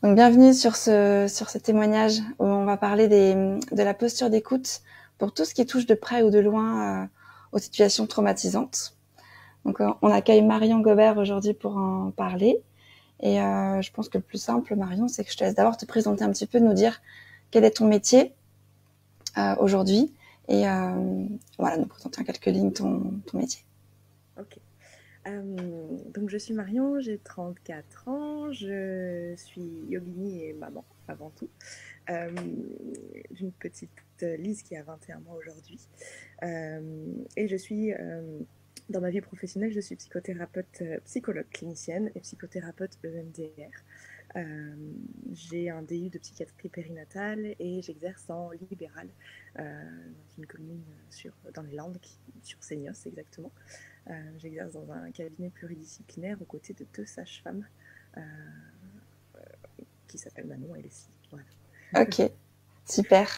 Donc, bienvenue sur ce témoignage où on va parler de la posture d'écoute pour tout ce qui touche de près ou de loin aux situations traumatisantes. Donc, on accueille Marion Gobert aujourd'hui pour en parler. Et je pense que le plus simple, Marion, c'est que je te laisse d'abord te présenter un petit peu, nous dire quel est ton métier aujourd'hui et voilà, nous présenter en quelques lignes ton métier. Ok. Donc je suis Marion, j'ai 34 ans, je suis yogini et maman avant tout, d'une petite Lise qui a 21 mois aujourd'hui. Et je suis, dans ma vie professionnelle, je suis psychothérapeute, psychologue clinicienne et psychothérapeute EMDR. J'ai un DU de psychiatrie périnatale et j'exerce en libéral dans une commune dans les Landes, sur Seignos exactement. J'exerce dans un cabinet pluridisciplinaire aux côtés de 2 sages-femmes qui s'appellent Manon et Leslie. Voilà. Ok, super.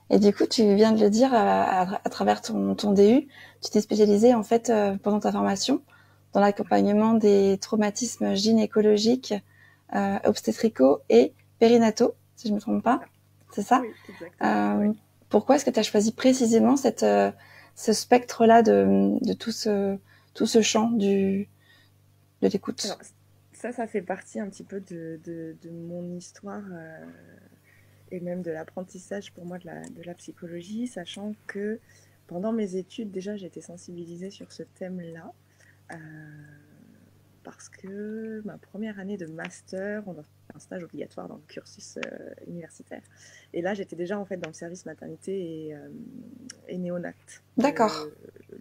Et du coup, tu viens de le dire à travers ton DU, tu t'es spécialisée en fait pendant ta formation dans l'accompagnement des traumatismes gynécologiques, obstétricaux et périnataux, si je me trompe pas. C'est ça? Oui, exactement. Ouais. Pourquoi est-ce que tu as choisi précisément ce spectre-là de tout ce champ de l'écoute? Alors, ça fait partie un petit peu de mon histoire et même de l'apprentissage pour moi de la psychologie, sachant que pendant mes études, déjà, j'étais sensibilisée sur ce thème-là. Euh, Parce que ma première année de master, on a fait un stage obligatoire dans le cursus universitaire. Et là, j'étais déjà en fait dans le service maternité et néonat D'accord.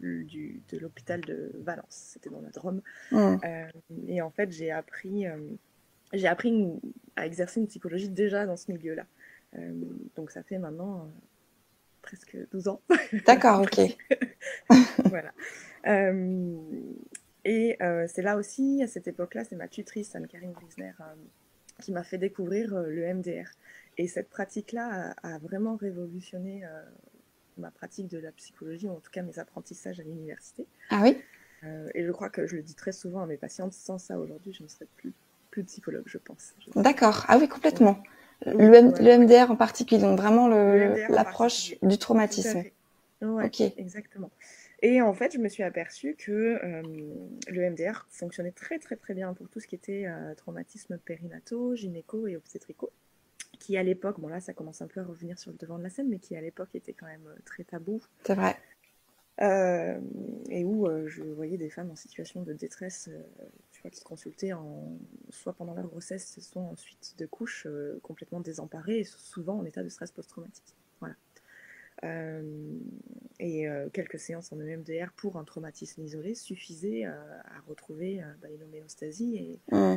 de l'hôpital de Valence. C'était dans la Drôme. Mmh. Et en fait, j'ai appris à exercer une psychologie déjà dans ce milieu-là. Donc ça fait maintenant presque 12 ans. D'accord, ok. Voilà. Euh, et c'est là aussi, à cette époque-là, c'est ma tutrice, Anne-Karine Grisner, qui m'a fait découvrir le MDR. Et cette pratique-là a vraiment révolutionné ma pratique de la psychologie, ou en tout cas mes apprentissages à l'université. Ah oui? Et je crois que je le dis très souvent à mes patientes, sans ça aujourd'hui, je ne serais plus psychologue, je pense. D'accord. Ah oui, Ouais. complètement. Oui, Le ouais, ouais. MDR en particulier, donc vraiment Le MDR en l'approche particulier. du Tout à traumatisme. fait. Ouais, Ok. exactement. Et en fait, je me suis aperçue que le MDR fonctionnait très très très bien pour tout ce qui était traumatisme périnataux, gynéco et obstétricaux, qui à l'époque, bon là ça commence un peu à revenir sur le devant de la scène, mais qui à l'époque était quand même très tabou, C'est vrai. euh, et où je voyais des femmes en situation de détresse, tu vois, qui consultaient soit pendant leur grossesse, soit en suite de couches, complètement désemparées, et souvent en état de stress post-traumatique. Voilà. Euh, et quelques séances en EMDR pour un traumatisme isolé suffisaient à retrouver une homéostasie Mmh.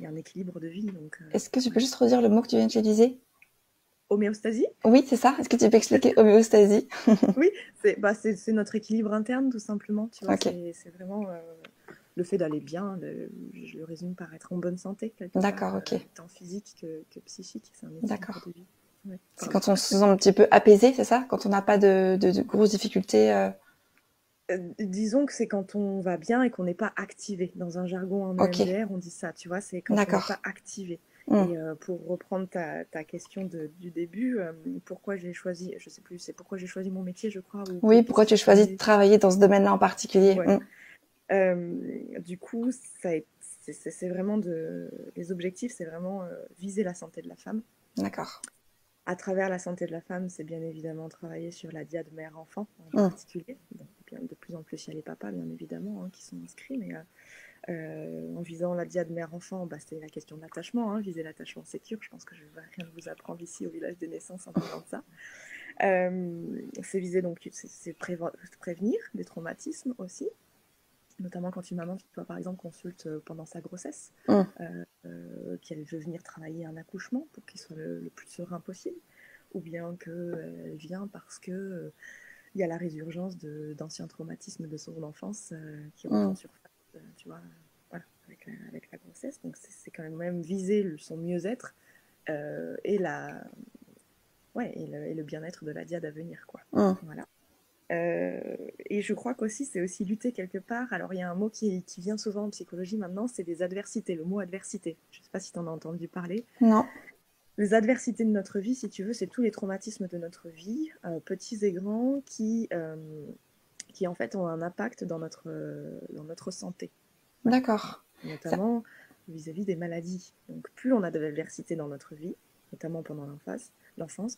et un équilibre de vie. Donc, Est-ce que tu peux voilà. juste redire le mot que tu viens d'utiliser? Homéostasie, Oui, c'est ça. Est-ce que tu peux expliquer homéostasie? oui, c'est notre équilibre interne, tout simplement. Tu vois, Ok. c'est vraiment le fait d'aller bien. Je le résume par être en bonne santé, quelque part, D'accord, ok. tant physique que psychique. C'est un équilibre D'accord. de vie. Ouais, C'est pardon. quand on se sent un petit peu apaisé, c'est ça? Quand on n'a pas de grosses difficultés. Disons que c'est quand on va bien et qu'on n'est pas activé. Dans un jargon en Ok. EMDR, on dit ça, tu vois, c'est quand on n'est D'accord. pas activé. Mmh. Et pour reprendre ta question du début, pourquoi j'ai choisi, je sais plus, c'est pourquoi j'ai choisi mon métier, je crois, ou Oui, qu'est-ce pourquoi qui tu as m'a choisi de amené. travailler dans ce domaine-là en particulier? Voilà. Mmh. Du coup, c'est vraiment les objectifs, c'est vraiment viser la santé de la femme. D'accord. À travers la santé de la femme, c'est bien évidemment travailler sur la diade mère-enfant en Mmh. particulier. Donc, de plus en plus, il y a les papas, bien évidemment, hein, qui sont inscrits, mais en visant la diade mère-enfant, c'était la question de l'attachement, hein, viser l'attachement sécure. Je pense que je ne vais rien vous apprendre ici au village des naissances en parlant de ça. C'est viser donc, c'est prévenir des traumatismes aussi, notamment quand une maman, toi, par exemple, consulte pendant sa grossesse, Mmh. qu'elle veut venir travailler un accouchement pour qu'il soit le plus serein possible, ou bien qu'elle vient parce que il y a la résurgence d'anciens traumatismes de son enfance qui refont Mmh. surface, tu vois, voilà, avec la grossesse. Donc c'est quand même viser son mieux-être et, ouais, et le bien-être de la diade à venir, quoi. Mmh. Voilà. Et je crois qu'aussi, c'est aussi lutter quelque part. Alors, il y a un mot qui vient souvent en psychologie maintenant, c'est des adversités, le mot adversité. Je ne sais pas si tu en as entendu parler. Non. Les adversités de notre vie, si tu veux, c'est tous les traumatismes de notre vie, petits et grands, qui en fait ont un impact dans notre santé. D'accord. Ça... Notamment vis-à-vis des maladies. Donc, plus on a de l'adversité dans notre vie, notamment pendant l'enfance,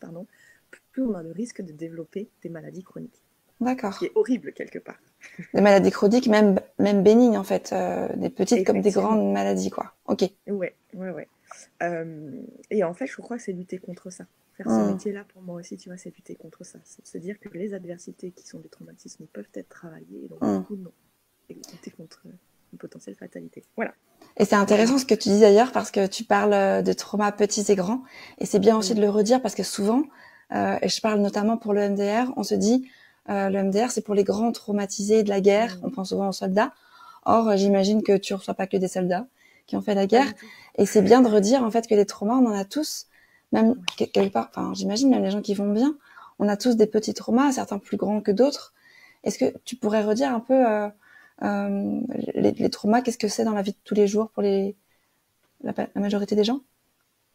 plus on a le risque de développer des maladies chroniques. D'accord. Ce qui est horrible quelque part. Des maladies chroniques, même bénignes en fait, des petites comme des grandes maladies, quoi. Ok. Ouais. Et en fait, je crois que c'est lutter contre ça. Faire ce métier-là, pour moi aussi, tu vois, c'est lutter contre ça. C'est se dire que les adversités qui sont des traumatismes peuvent être travaillées, et donc du coup, non. Et lutter contre une potentielle fatalité. Voilà. Et c'est intéressant ce que tu dis d'ailleurs, parce que tu parles de traumas petits et grands, et c'est bien aussi de le redire, parce que souvent, et je parle notamment pour le MDR, on se dit, le MDR, c'est pour les grands traumatisés de la guerre, on pense souvent aux soldats. Or, j'imagine que tu reçois pas que des soldats qui ont fait la guerre, et c'est bien de redire en fait que les traumas, on en a tous, même quelque part, enfin, j'imagine même les gens qui vont bien, on a tous des petits traumas, certains plus grands que d'autres. Est-ce que tu pourrais redire un peu les traumas, qu'est-ce que c'est dans la vie de tous les jours pour la majorité des gens?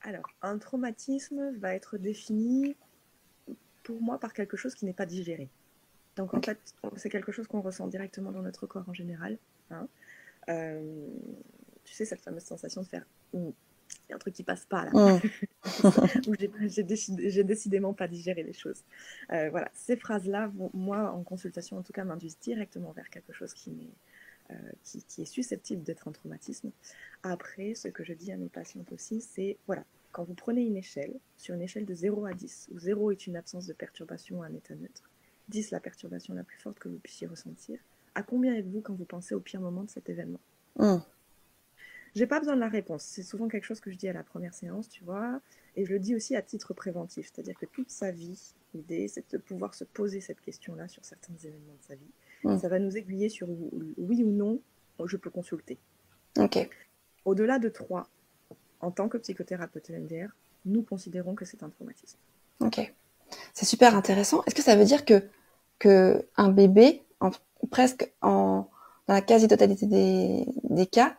Alors, un traumatisme va être défini pour moi par quelque chose qui n'est pas digéré. Donc en fait, c'est quelque chose qu'on ressent directement dans notre corps en général. Hein. Tu sais, cette fameuse sensation de faire il y a un truc qui passe pas là. Ou j'ai décidément pas digéré les choses. Voilà, ces phrases-là, moi, en consultation en tout cas, m'induisent directement vers quelque chose qui est susceptible d'être un traumatisme. Après, ce que je dis à mes patientes aussi, c'est, voilà, quand vous prenez une échelle, sur une échelle de 0 à 10, où 0 est une absence de perturbation ou un état neutre, 10 la perturbation la plus forte que vous puissiez ressentir, à combien êtes-vous quand vous pensez au pire moment de cet événement? J'ai pas besoin de la réponse, c'est souvent quelque chose que je dis à la première séance, tu vois, et je le dis aussi à titre préventif, c'est-à-dire que toute sa vie, l'idée c'est de pouvoir se poser cette question-là sur certains événements de sa vie. Ça va nous aiguiller sur oui ou non, je peux consulter. Ok. Au-delà de 3, en tant que psychothérapeute MDR, nous considérons que c'est un traumatisme. Ok. C'est super intéressant. Est-ce que ça veut dire que un bébé, dans la quasi-totalité des cas,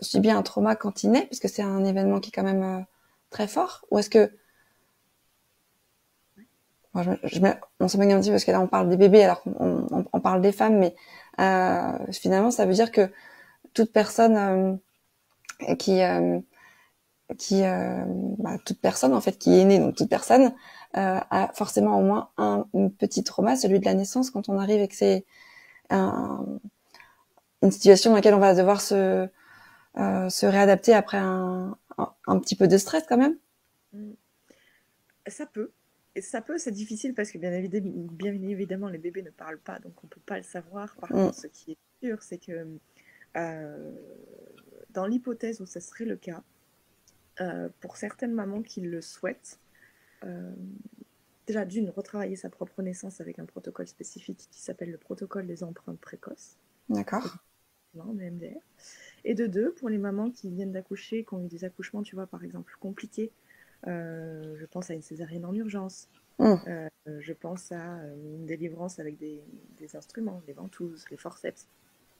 subit un trauma quand il naît, puisque c'est un événement qui est quand même très fort, ou est-ce que on s'éloigne un petit peu parce que là on parle des bébés alors qu'on parle des femmes, mais finalement ça veut dire que toute personne toute personne en fait qui est née, donc toute personne a forcément au moins un petit trauma, celui de la naissance, quand on arrive et que c'est une situation dans laquelle on va devoir se réadapter après un petit peu de stress quand même. Ça peut. Et ça peut, c'est difficile parce que bien évidemment, les bébés ne parlent pas, donc on ne peut pas le savoir. Par contre, ce qui est sûr, c'est que dans l'hypothèse où ce serait le cas, pour certaines mamans qui le souhaitent, déjà d'une, retravailler sa propre naissance avec un protocole spécifique qui s'appelle le protocole des empreintes précoces. D'accord. Le MDR. Et de deux, pour les mamans qui viennent d'accoucher, qui ont eu des accouchements, tu vois, par exemple, compliqués, je pense à une césarienne en urgence, je pense à une délivrance avec des instruments, des ventouses, les forceps.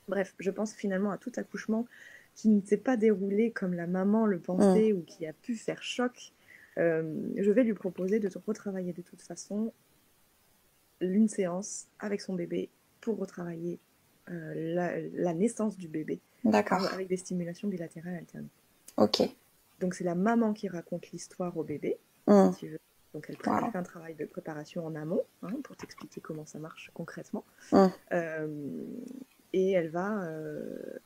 Bref, je pense finalement à tout accouchement qui ne s'est pas déroulé comme la maman le pensait ou qui a pu faire choc. Je vais lui proposer de retravailler de toute façon une séance avec son bébé pour retravailler la naissance du bébé. D'accord. Avec des stimulations bilatérales alternées. Ok. Donc c'est la maman qui raconte l'histoire au bébé, si tu veux. Donc elle fait un travail de préparation en amont, pour t'expliquer comment ça marche concrètement. Et elle va...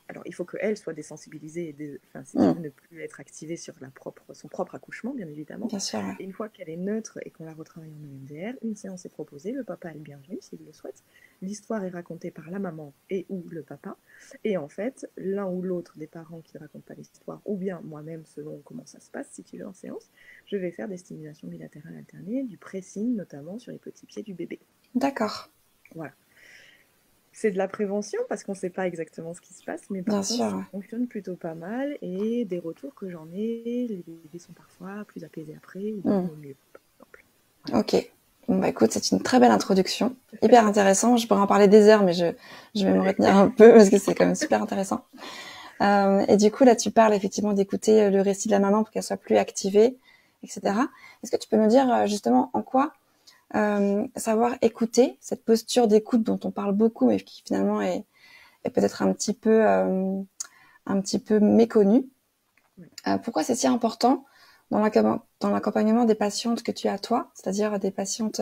alors il faut qu'elle soit désensibilisée, si tu veux, ne plus être activée sur son propre accouchement, bien évidemment. Bien sûr, ouais. Et une fois qu'elle est neutre et qu'on la retravaille en EMDR, une séance est proposée, le papa est le bienvenu s'il le souhaite. L'histoire est racontée par la maman et ou le papa. Et en fait, l'un ou l'autre des parents qui ne racontent pas l'histoire, ou bien moi-même, selon comment ça se passe, si tu veux, en séance, je vais faire des stimulations bilatérales alternées, du pressing notamment sur les petits pieds du bébé. D'accord. Voilà. C'est de la prévention parce qu'on ne sait pas exactement ce qui se passe, mais par contre, ça fonctionne plutôt pas mal. Et des retours que j'en ai, les bébés sont parfois plus apaisés après ou dorment mieux, par exemple. Voilà. Ok. Bon, bah écoute, c'est une très belle introduction, hyper intéressant. Je pourrais en parler des heures, mais je vais me retenir un peu parce que c'est quand même super intéressant. Et du coup, là, tu parles effectivement d'écouter le récit de la maman pour qu'elle soit plus activée, etc. Est-ce que tu peux nous dire justement en quoi savoir écouter, cette posture d'écoute dont on parle beaucoup, mais qui finalement est peut-être un petit peu méconnue. Pourquoi c'est si important dans l'accompagnement des patientes que tu as toi, c'est-à-dire des patientes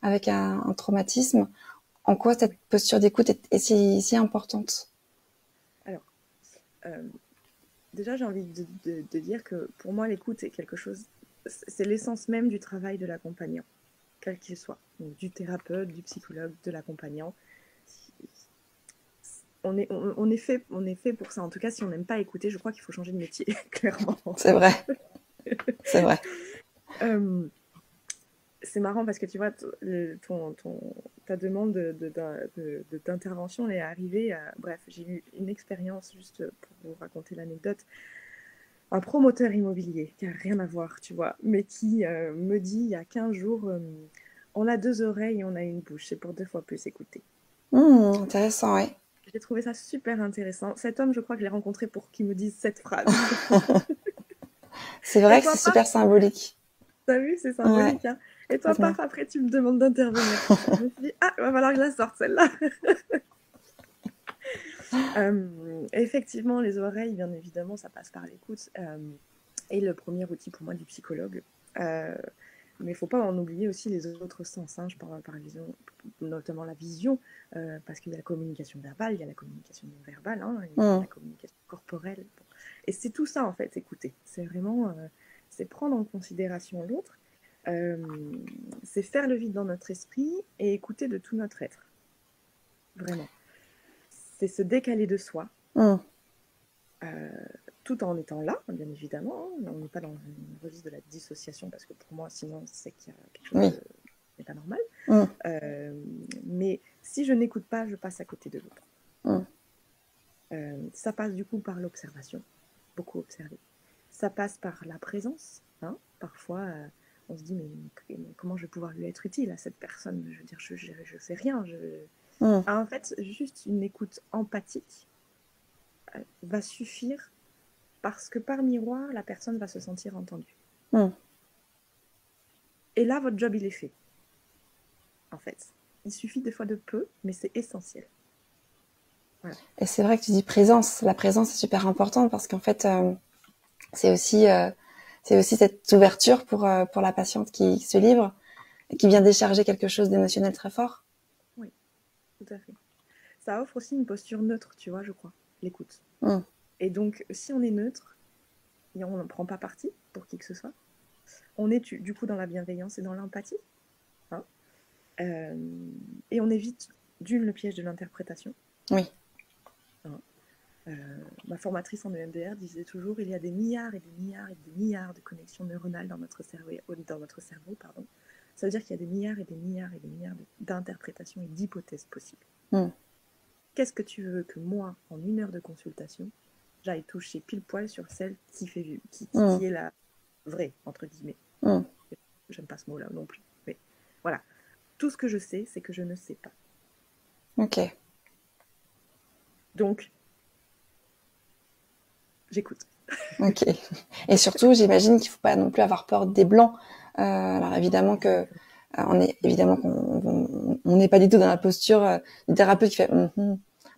avec un traumatisme? En quoi cette posture d'écoute est si importante? Alors, déjà, j'ai envie de dire que pour moi, l'écoute est quelque chose, c'est l'essence même du travail de l'accompagnant, quel qu'il soit, donc du thérapeute, du psychologue, de l'accompagnant. On est fait pour ça. En tout cas, si on n'aime pas écouter, je crois qu'il faut changer de métier, clairement. C'est vrai. C'est vrai. C'est marrant parce que tu vois, ta demande d'intervention est arrivée. Bref, j'ai eu une expérience, juste pour vous raconter l'anecdote. Un promoteur immobilier qui n'a rien à voir, tu vois, mais qui me dit il y a 15 jours, on a 2 oreilles et on a une bouche, c'est pour 2 fois plus écouter. Intéressant, oui. J'ai trouvé ça super intéressant. Cet homme, je crois que je l'ai rencontré pour qu'il me dise cette phrase. C'est vrai que c'est super symbolique. T'as vu, c'est symbolique. Ouais. Hein. Et toi, paf, après, tu me demandes d'intervenir. Je me suis dit, il va falloir que je la sorte, celle-là. Effectivement, les oreilles, bien évidemment, ça passe par l'écoute. Et le premier outil pour moi du psychologue. Mais il ne faut pas en oublier aussi les autres sens. Hein. Je parle par vision, notamment la vision, parce qu'il y a la communication verbale, il y a la communication non verbale, hein, il y a la communication corporelle. Bon. Et c'est tout ça, en fait, écouter. C'est vraiment c'est prendre en considération l'autre, c'est faire le vide dans notre esprit et écouter de tout notre être. Vraiment. C'est se décaler de soi. Tout en étant là, bien évidemment. Hein. On n'est pas dans une registre de la dissociation, parce que pour moi, sinon, c'est qu'il y a quelque chose qui n'est pas normal. Mais si je n'écoute pas, je passe à côté de l'autre. Ça passe du coup par l'observation, beaucoup observer. Ça passe par la présence. Hein. Parfois, on se dit, mais comment je vais pouvoir lui être utile à cette personne? Je veux dire, je fais rien. En fait, juste une écoute empathique va suffire, parce que par miroir, la personne va se sentir entendue. Et là, votre job, il est fait. En fait, il suffit des fois de peu, mais c'est essentiel. Voilà. Et c'est vrai que tu dis présence. La présence est super importante parce qu'en fait, c'est aussi cette ouverture pour la patiente qui se livre et qui vient décharger quelque chose d'émotionnel très fort. Oui, tout à fait. Ça offre aussi une posture neutre, tu vois, je crois, l'écoute. Et donc, si on est neutre, et on n'en prend pas parti pour qui que ce soit, on est du coup dans la bienveillance et dans l'empathie. Hein, et on évite le piège de l'interprétation. Oui. Hein, ma formatrice en EMDR disait toujours, il y a des milliards et des milliards et des milliards de connexions neuronales dans notre cerveau, pardon. Ça veut dire qu'il y a des milliards et des milliards et des milliards d'interprétations et d'hypothèses possibles. Qu'est-ce que tu veux que moi, en 1 heure de consultation, j'aille toucher pile poil sur celle qui est la vraie, entre guillemets. J'aime pas ce mot-là non plus. Mais voilà. Tout ce que je sais, c'est que je ne sais pas. Ok. Donc, j'écoute. Ok. Et surtout, j'imagine qu'il ne faut pas non plus avoir peur des blancs. Alors évidemment que on n'est pas du tout dans la posture du thérapeute qui fait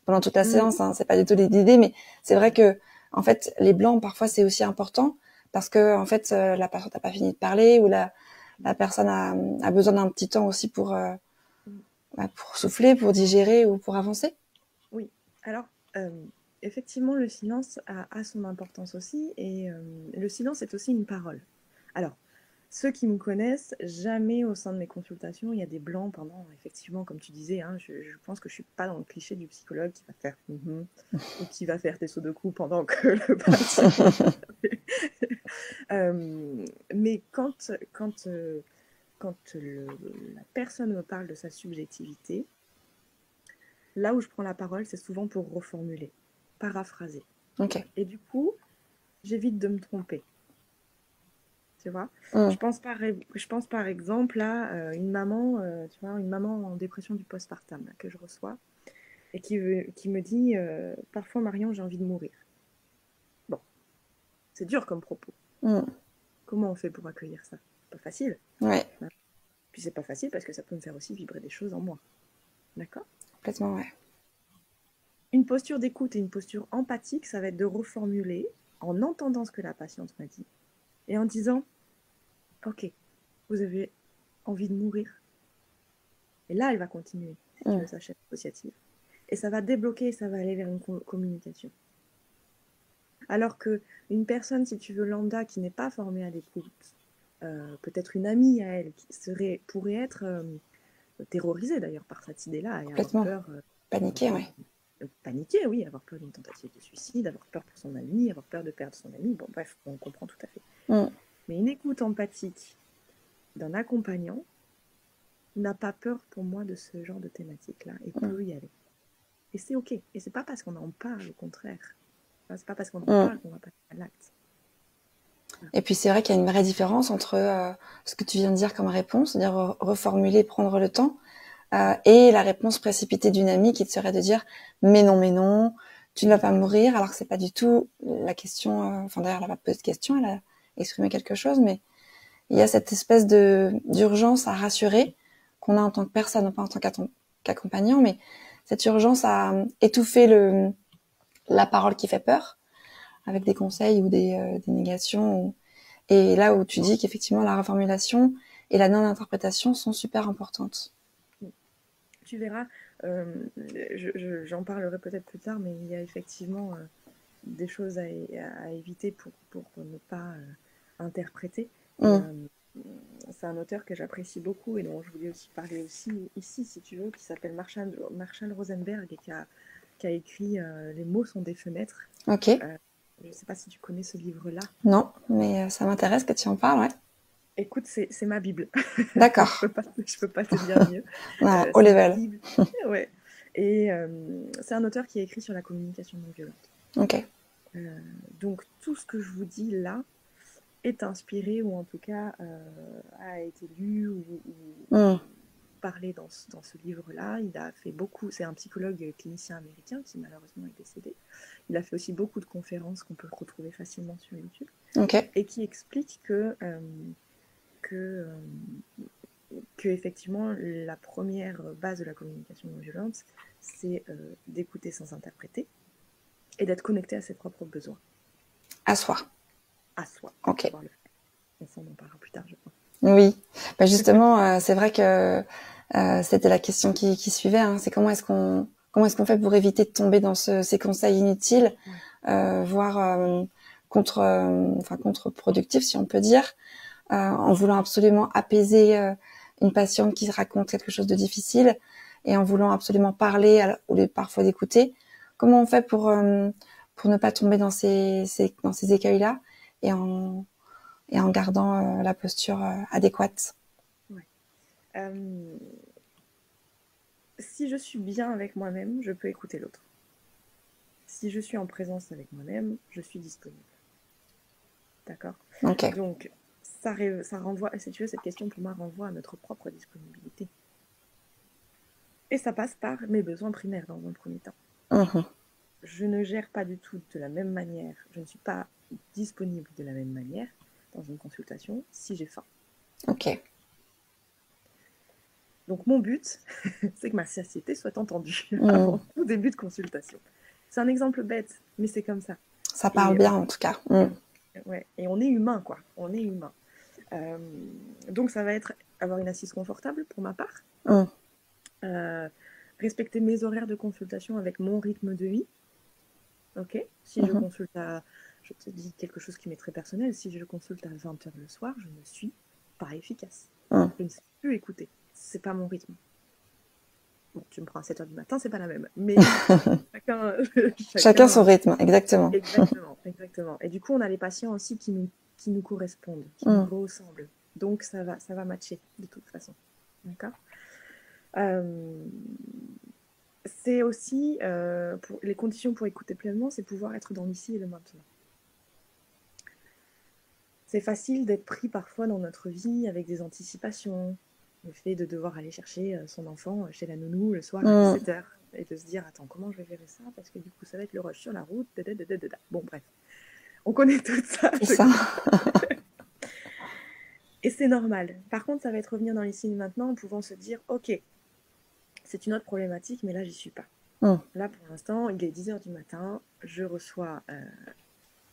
pendant toute la séance. Hein, c'est pas du tout l'idée, mais c'est vrai que en fait, les blancs parfois c'est aussi important parce que en fait la personne n'a pas fini de parler ou la personne a besoin d'un petit temps aussi pour souffler, pour digérer ou pour avancer. Oui. Alors. Effectivement, le silence a son importance aussi, et le silence est aussi une parole. Alors, ceux qui me connaissent, jamais au sein de mes consultations, il y a des blancs pendant, effectivement, comme tu disais, hein, je pense que je ne suis pas dans le cliché du psychologue qui va faire ou qui va faire des sauts de cou pendant que le patient... mais quand la personne me parle de sa subjectivité, là où je prends la parole, c'est souvent pour reformuler, paraphraser. Okay. Et du coup, j'évite de me tromper. tu vois. Mm. Je pense par exemple à une maman, tu vois, une maman en dépression du postpartum là, que je reçois et qui me dit parfois Marion, j'ai envie de mourir. Bon, c'est dur comme propos. Mm. Comment on fait pour accueillir ça? Pas facile. Ouais, Hein. Puis c'est pas facile parce que ça peut me faire aussi vibrer des choses en moi. D'accord? complètement, ouais. Une posture d'écoute et une posture empathique, ça va être de reformuler en entendant ce que la patiente m'a dit et en disant ok, vous avez envie de mourir. Et là, elle va continuer, si tu Mm. veux, sa chaîne associative. Et ça va débloquer, ça va aller vers une communication. Alors qu'une personne, si tu veux, lambda, qui n'est pas formée à l'écoute, peut-être une amie à elle, pourrait être terrorisée d'ailleurs par cette idée-là et avoir Complètement. peur Paniqué, ouais. paniquer, oui, avoir peur d'une tentative de suicide, avoir peur pour son ami, avoir peur de perdre son ami. Bon, bref, on comprend tout à fait. Mm. Mais une écoute empathique d'un accompagnant n'a pas peur pour moi de ce genre de thématique-là et Mm. peut y aller. Et c'est OK. Et c'est pas parce qu'on en parle, au contraire. Enfin, c'est pas parce qu'on en Mm. parle qu'on va passer à l'acte. Et puis c'est vrai qu'il y a une vraie différence entre ce que tu viens de dire comme réponse, c'est-à-dire reformuler, prendre le temps, et la réponse précipitée d'une amie qui te serait de dire mais non, tu ne vas pas mourir, alors que c'est pas du tout la question. Enfin d'ailleurs elle a pas posé de question, elle a exprimé quelque chose, mais il y a cette espèce de d'urgence à rassurer qu'on a en tant que personne, non pas en tant qu'accompagnant, mais cette urgence à étouffer la parole qui fait peur avec des conseils ou des négations. Et là où tu dis qu'effectivement la reformulation et la non-interprétation sont super importantes. Tu verras, j'en parlerai peut-être plus tard, mais il y a effectivement des choses à éviter pour ne pas interpréter. Et Mm. c'est un auteur que j'apprécie beaucoup et dont je voulais aussi parler aussi ici, si tu veux, qui s'appelle Marshall Rosenberg et qui a écrit Les mots sont des fenêtres. Ok. Je ne sais pas si tu connais ce livre-là. Non, mais ça m'intéresse que tu en parles, ouais. Écoute, c'est ma Bible. D'accord. Je peux pas te dire mieux. Voilà, haut C'est ma level. Bible. Ouais. Et c'est un auteur qui a écrit sur la communication non violente. Ok. Donc tout ce que je vous dis là est inspiré ou en tout cas a été lu ou Mm. parlé dans ce livre-là. Il a fait beaucoup, c'est un psychologue clinicien américain qui malheureusement est décédé. Il a fait aussi beaucoup de conférences qu'on peut retrouver facilement sur YouTube Ok. et qui explique que effectivement la première base de la communication non violente, c'est d'écouter sans interpréter et d'être connecté à ses propres besoins. À soi. À soi. Ok. Pouvoir le faire. Et ça, on en parlera plus tard, je pense. Oui. Bah justement, c'est vrai que c'était la question qui suivait. Hein. C'est comment est-ce qu'on fait pour éviter de tomber dans ces conseils inutiles, voire contre-productifs, si on peut dire, en voulant absolument apaiser une patiente qui raconte quelque chose de difficile et en voulant absolument parler au lieu parfois d'écouter. Comment on fait pour ne pas tomber dans ces écueils-là et en gardant la posture adéquate? Ouais. Si je suis bien avec moi-même, je peux écouter l'autre. Si je suis en présence avec moi-même, je suis disponible. D'accord? Ok. Donc, ça renvoie, si tu veux, cette question pour moi renvoie à notre propre disponibilité. Et ça passe par mes besoins primaires dans un premier temps. Mhm. Je ne gère pas du tout de la même manière, je ne suis pas disponible de la même manière dans une consultation si j'ai faim. Ok. Donc mon but, c'est que ma satiété soit entendue Mm. avant tout début de consultation. C'est un exemple bête, mais c'est comme ça. Ça parle bien en tout cas. Mm. Ouais, et on est humain, quoi. On est humain. Donc ça va être avoir une assise confortable pour ma part. Mm. Respecter mes horaires de consultation avec mon rythme de vie. Ok. Si je consulte je te dis quelque chose qui m'est très personnel, si je consulte à 20h le soir, je ne suis pas efficace. Mm. Je ne sais plus écouter. C'est pas mon rythme. Bon, tu me prends à 7h du matin, c'est pas la même. Mais Chacun son rythme, exactement. Exactement. Et du coup, on a les patients aussi qui nous correspondent, qui nous ressemblent. Donc, ça va matcher de toute façon. D'accord. C'est aussi, pour les conditions pour écouter pleinement, c'est pouvoir être dans l'ici et le maintenant. C'est facile d'être pris parfois dans notre vie avec des anticipations. Le fait de devoir aller chercher son enfant chez la nounou le soir à 17h et de se dire attends, comment je vais gérer ça parce que du coup ça va être le rush sur la route. Bon bref, on connaît tout ça. C'est ça. Et c'est normal. Par contre, ça va être revenir dans les signes maintenant en pouvant se dire ok, c'est une autre problématique, mais là j'y suis pas. Là pour l'instant, il est 10h du matin, je reçois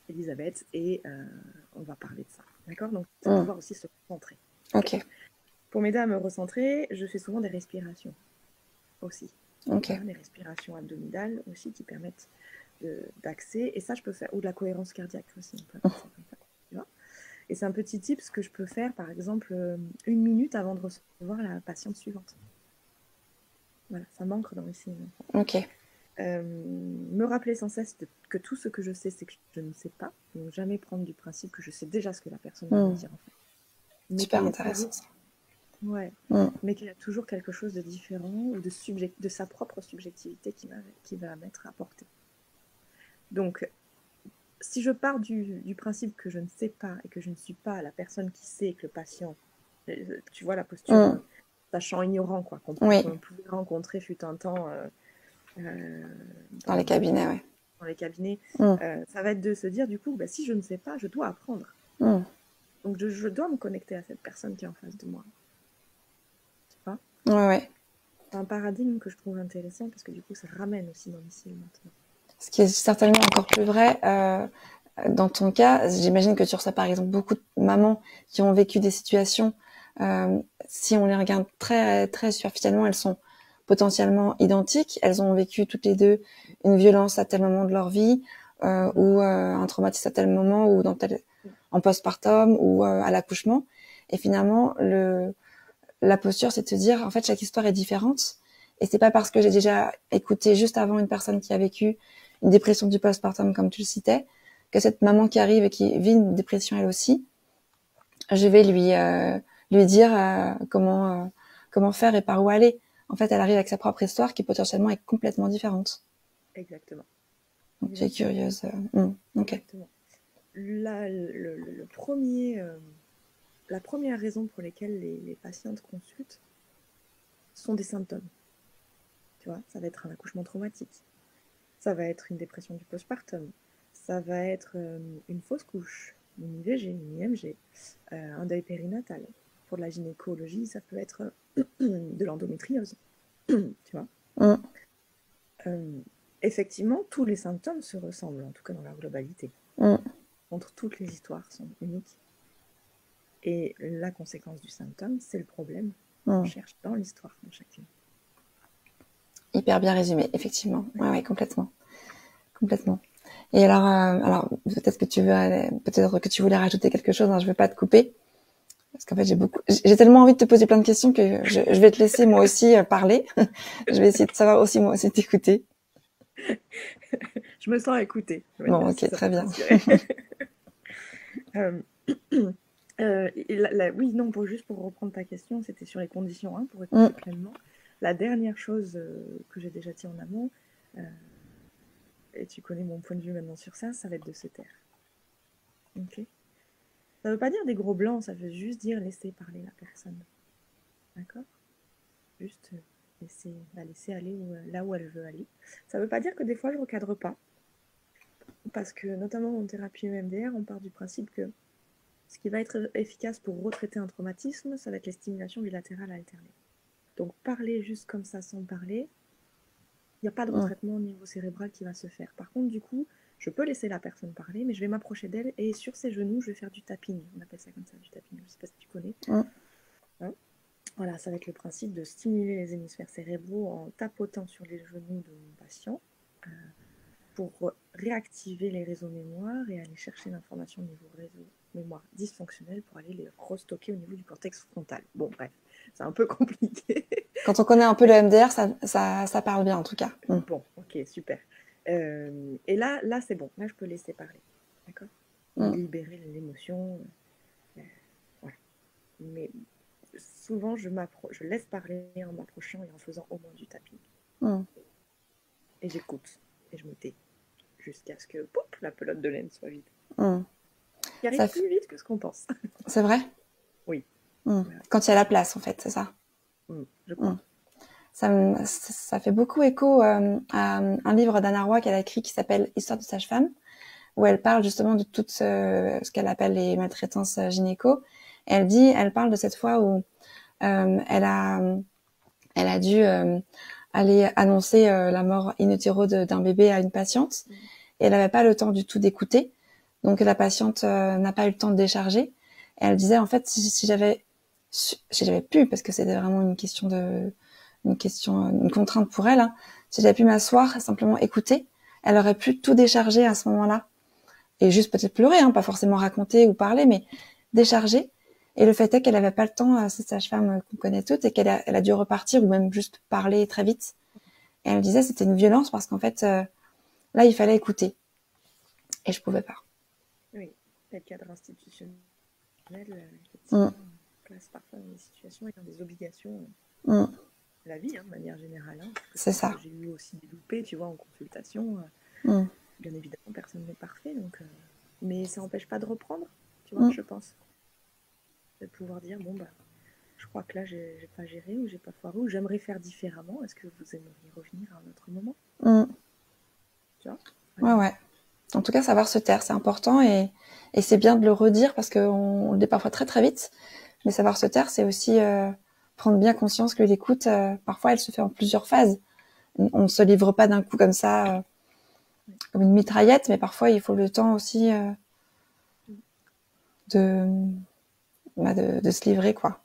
Elisabeth et on va parler de ça. D'accord? Donc, il faut pouvoir aussi se concentrer. Ok. Pour m'aider à me recentrer, je fais souvent des respirations aussi. Ok. Des respirations abdominales aussi qui permettent d'axer. Et ça, je peux faire. Ou de la cohérence cardiaque aussi. On peut faire ça comme ça, tu vois. Et c'est un petit tip ce que je peux faire, par exemple, 1 minute avant de recevoir la patiente suivante. Voilà, ça manque dans les signes. Ok. Me rappeler sans cesse que tout ce que je sais, c'est que je ne sais pas. Donc jamais prendre du principe que je sais déjà ce que la personne va me dire en fait. Mais super intéressant ça. Ouais. Mais qu'il y a toujours quelque chose de différent ou de sa propre subjectivité qui va mettre à portée. Donc, si je pars du principe que je ne sais pas et que je ne suis pas la personne qui sait que le patient, tu vois la posture sachant ignorant quoi, qu'on pouvait rencontrer fut un temps dans les cabinets, ouais. Dans les cabinets, ça va être de se dire du coup, si je ne sais pas, je dois apprendre. Donc je dois me connecter à cette personne qui est en face de moi. Tu vois? Ouais. C'est un paradigme que je trouve intéressant parce que du coup, ça ramène aussi dans l'ici et maintenant. Ce qui est certainement encore plus vrai dans ton cas, j'imagine que tu reçois par exemple beaucoup de mamans qui ont vécu des situations, si on les regarde très très superficiellement, elles sont potentiellement identiques. Elles ont vécu toutes les deux une violence à tel moment de leur vie, ou un traumatisme à tel moment, ou en postpartum, ou à l'accouchement. Et finalement, la posture, c'est de se dire, en fait, chaque histoire est différente. Et c'est pas parce que j'ai déjà écouté juste avant une personne qui a vécu une dépression du postpartum, comme tu le citais, que cette maman qui arrive et qui vit une dépression elle aussi, je vais lui dire comment faire et par où aller. En fait, elle arrive avec sa propre histoire qui potentiellement est complètement différente. Exactement. Donc, j'ai curieuse. Okay. Exactement. La première raison pour laquelle les patientes consultent sont des symptômes. Tu vois, ça va être un accouchement traumatique, ça va être une dépression du postpartum, ça va être une fausse couche, une IVG, une IMG, un deuil périnatal. Pour de la gynécologie, ça peut être de l'endométriose. Tu vois. Effectivement, tous les symptômes se ressemblent, en tout cas dans leur globalité. Contre toutes les histoires sont uniques. Et la conséquence du symptôme, c'est le problème qu'on cherche dans l'histoire de chacune. Hyper bien résumé, effectivement. Ouais, complètement. Complètement. Et alors peut-être que tu voulais rajouter quelque chose, hein, je veux pas te couper. Parce qu'en fait, j'ai tellement envie de te poser plein de questions que je vais te laisser moi aussi parler. Je vais essayer de savoir aussi moi aussi t'écouter. Je me sens écoutée. Bon, ok, très bien. Oui, non, juste pour reprendre ta question, c'était sur les conditions pour écouter pleinement. La dernière chose que j'ai déjà dit en amont, et tu connais mon point de vue maintenant sur ça, ça va être de se taire. Ok. Ça veut pas dire des gros blancs, ça veut juste dire laisser parler la personne. D'accord? Juste la laisser aller là où elle veut aller. Ça veut pas dire que des fois je recadre pas. Parce que notamment en thérapie EMDR, on part du principe que ce qui va être efficace pour retraiter un traumatisme, ça va être les stimulations bilatérales alternées. Donc parler juste comme ça sans parler, il n'y a pas de retraitement au niveau cérébral qui va se faire. Par contre, du coup, je peux laisser la personne parler, mais je vais m'approcher d'elle et sur ses genoux, je vais faire du tapping. On appelle ça comme ça, du tapping. Je ne sais pas si tu connais. Voilà, ça va être le principe de stimuler les hémisphères cérébraux en tapotant sur les genoux de mon patient pour réactiver les réseaux mémoire et aller chercher l'information au niveau réseau mémoire dysfonctionnel pour aller les restocker au niveau du cortex frontal. Bon, bref, c'est un peu compliqué. Quand on connaît un peu le MDR, ça parle bien en tout cas. Bon, ok, super. Et là c'est bon. Là, je peux laisser parler. D'accord? Libérer l'émotion. Voilà. Mais souvent, je laisse parler en m'approchant et en faisant au moins du tapping. Et j'écoute. Et je me tais. Jusqu'à ce que la pelote de laine soit vide. qui arrive plus vite que ce qu'on pense. C'est vrai? Oui. Quand il y a la place, en fait, c'est ça? Je crois. Ça fait beaucoup écho à un livre d'Anna Roy qu'elle a écrit qui s'appelle Histoire de sage-femme, où elle parle justement de tout ce qu'elle appelle les maltraitances gynéco. Et elle parle de cette fois où elle a dû aller annoncer la mort in utero d'un bébé à une patiente. Et elle n'avait pas le temps du tout d'écouter. Donc la patiente n'a pas eu le temps de décharger. Et elle disait, en fait, si j'avais pu, parce que c'était vraiment une contrainte pour elle, hein, si j'avais pu m'asseoir et simplement écouter, elle aurait pu tout décharger à ce moment-là. Et juste peut-être pleurer, hein, pas forcément raconter ou parler, mais décharger. Et le fait est qu'elle n'avait pas le temps, cette sage-femme qu'on connaît toutes, et qu'elle a dû repartir ou même juste parler très vite. Et elle disait c'était une violence parce qu'en fait, là, il fallait écouter. Et je pouvais pas. Oui, le cadre institutionnel, effectivement, place parfois dans des situations et dans des obligations. La vie, hein, de manière générale. Hein, c'est ça. J'ai eu aussi des loupés, tu vois, en consultation. Bien évidemment, personne n'est parfait, donc, mais ça n'empêche pas de reprendre, tu vois, je pense. De pouvoir dire, bon, bah, je crois que là, j'ai pas géré ou j'ai pas foiré ou j'aimerais faire différemment. Est-ce que vous aimeriez revenir à un autre moment? Tu vois? Ouais. En tout cas, savoir se taire, c'est important et c'est bien de le redire parce qu'on le dit parfois très très vite. Mais savoir se taire, c'est aussi prendre bien conscience que l'écoute, parfois, elle se fait en plusieurs phases. On ne se livre pas d'un coup comme ça, comme une mitraillette, mais parfois, il faut le temps aussi de se livrer, quoi.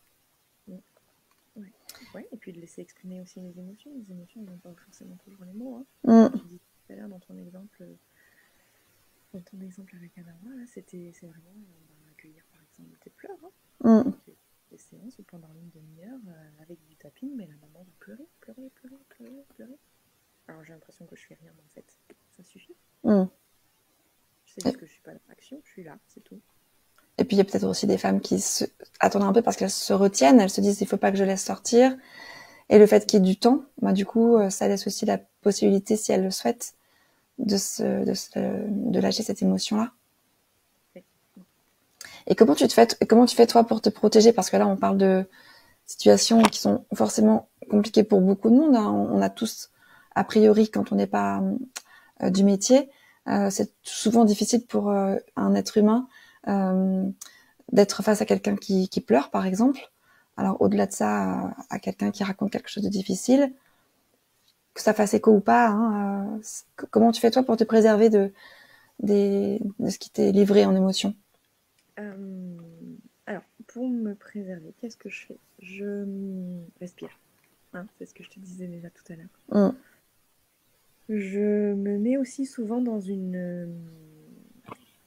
Ouais, et puis de laisser exprimer aussi les émotions. Les émotions n'ont pas forcément toujours les mots. Hein. Tu dis tout à l'heure dans ton exemple avec Anawa, là, c'est vraiment accueillir par exemple tes pleurs. Hein. Des séances où pendant une demi-heure, avec du tapping, mais la maman va pleurer. Alors j'ai l'impression que je fais rien, mais en fait, ça suffit. Je sais juste que je suis pas dans l'action, je suis là, c'est tout. Et puis il y a peut-être aussi des femmes qui attendent un peu parce qu'elles se retiennent, elles se disent il faut pas que je laisse sortir. Et le fait qu'il y ait du temps, bah, du coup, ça laisse aussi la possibilité, si elles le souhaitent, de lâcher cette émotion-là. Et comment tu fais toi pour te protéger? Parce que là, on parle de situations qui sont forcément compliquées pour beaucoup de monde. Hein. On a tous, a priori, quand on n'est pas du métier, c'est souvent difficile pour un être humain d'être face à quelqu'un qui pleure, par exemple. Alors, au-delà de ça, à quelqu'un qui raconte quelque chose de difficile, que ça fasse écho ou pas, hein, comment tu fais toi pour te préserver de ce qui t'est livré en émotion? Alors, pour me préserver, qu'est-ce que je fais? Je respire. Hein, c'est ce que je te disais déjà tout à l'heure. Je me mets aussi souvent